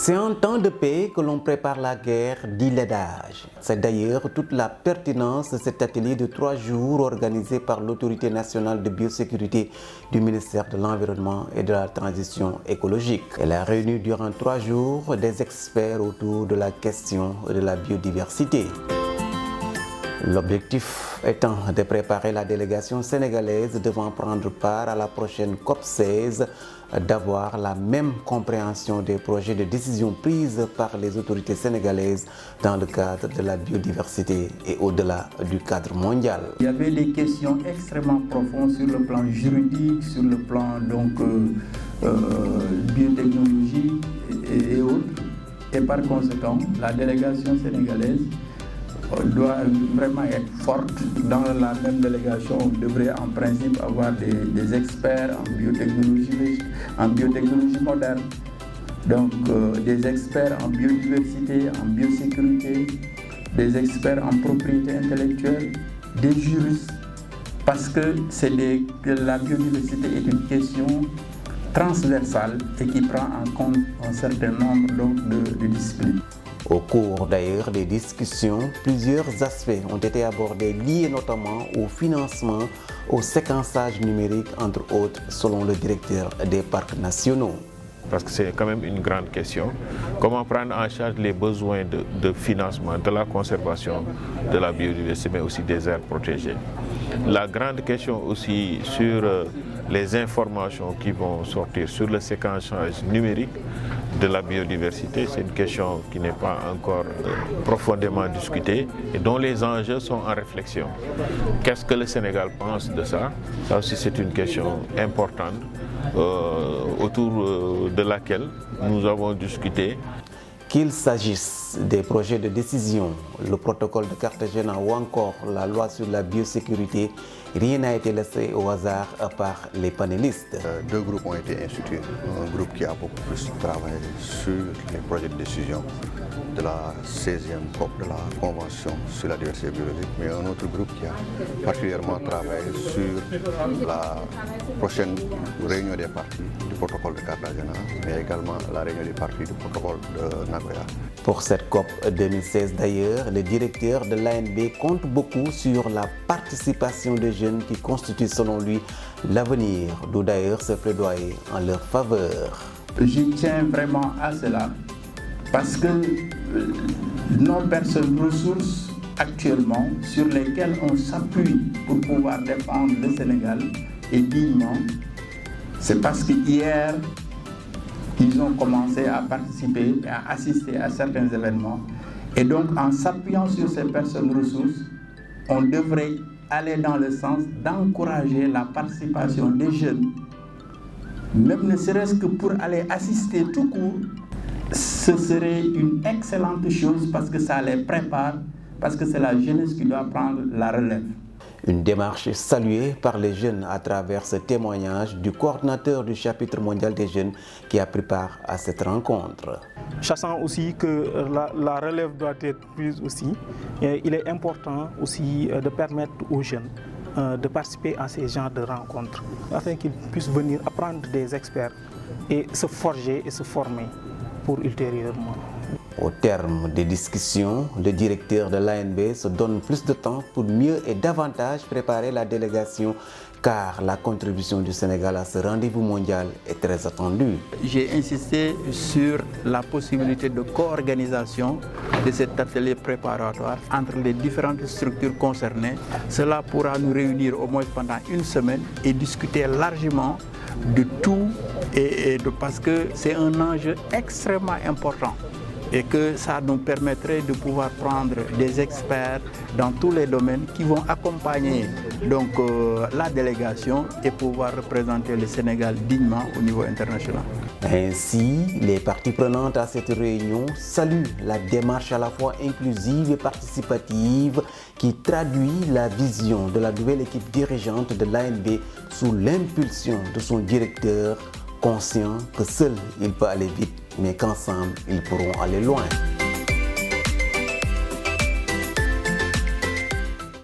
C'est en temps de paix que l'on prépare la guerre, dit l'adage. C'est d'ailleurs toute la pertinence de cet atelier de 3 jours organisé par l'Autorité nationale de biosécurité du ministère de l'Environnement et de la Transition écologique. Elle a réuni durant 3 jours des experts autour de la question de la biodiversité. L'objectif étant de préparer la délégation sénégalaise devant prendre part à la prochaine COP16, d'avoir la même compréhension des projets de décision prises par les autorités sénégalaises dans le cadre de la biodiversité et au-delà du cadre mondial. Il y avait des questions extrêmement profondes sur le plan juridique, sur le plan biotechnologie et autres. Et par conséquent, la délégation sénégalaise doit vraiment être forte. Dans la même délégation, on devrait en principe avoir des experts en biotechnologie moderne, donc des experts en biodiversité, en biosécurité, des experts en propriété intellectuelle, des juristes, parce que la biodiversité est une question transversale et qui prend en compte un certain nombre de disciplines. Au cours d'ailleurs des discussions, plusieurs aspects ont été abordés liés notamment au financement, au séquençage numérique entre autres selon le directeur des parcs nationaux. Parce que c'est quand même une grande question. Comment prendre en charge les besoins de financement, de la conservation de la biodiversité, mais aussi des aires protégées. La grande question aussi sur les informations qui vont sortir sur le séquençage numérique de la biodiversité, c'est une question qui n'est pas encore profondément discutée et dont les enjeux sont en réflexion. Qu'est-ce que le Sénégal pense de ça? Ça aussi c'est une question importante autour de laquelle nous avons discuté. Qu'il s'agisse des projets de décision, le protocole de Cartagena ou encore la loi sur la biosécurité, rien n'a été laissé au hasard par les panélistes. 2 groupes ont été institués. Un groupe qui a beaucoup plus travaillé sur les projets de décision de la 16e COP de la Convention sur la diversité biologique, mais un autre groupe qui a particulièrement travaillé sur la prochaine réunion des parties du protocole de Cartagena, mais également la réunion des parties du protocole de Nagoya. Pour cette COP 2016 d'ailleurs, le directeur de l'ANB compte beaucoup sur la participation des jeunes qui constituent selon lui l'avenir, d'où d'ailleurs ce plaidoyer en leur faveur. J'y tiens vraiment à cela parce que nos personnes ressources actuellement sur lesquelles on s'appuie pour pouvoir défendre le Sénégal et dignement, c'est parce que hier, ils ont commencé à participer et à assister à certains événements. Et donc, en s'appuyant sur ces personnes ressources, on devrait aller dans le sens d'encourager la participation des jeunes, même ne serait-ce que pour aller assister tout court. Ce serait une excellente chose parce que ça les prépare, parce que c'est la jeunesse qui doit prendre la relève. Une démarche saluée par les jeunes à travers ce témoignage du coordinateur du chapitre mondial des jeunes qui a pris part à cette rencontre. Sachant aussi que la relève doit être prise aussi, il est important aussi de permettre aux jeunes de participer à ces genres de rencontres afin qu'ils puissent venir apprendre des experts et se forger et se former pour ultérieurement. Au terme des discussions, le directeur de l'ANB se donne plus de temps pour mieux et davantage préparer la délégation car la contribution du Sénégal à ce rendez-vous mondial est très attendue. J'ai insisté sur la possibilité de co-organisation de cet atelier préparatoire entre les différentes structures concernées. Cela pourra nous réunir au moins pendant 1 semaine et discuter largement de tout parce que c'est un enjeu extrêmement important. Et que ça nous permettrait de pouvoir prendre des experts dans tous les domaines qui vont accompagner la délégation et pouvoir représenter le Sénégal dignement au niveau international. Ainsi, les parties prenantes à cette réunion saluent la démarche à la fois inclusive et participative qui traduit la vision de la nouvelle équipe dirigeante de l'ANB sous l'impulsion de son directeur, conscient que seul il peut aller vite, mais qu'ensemble ils pourront aller loin.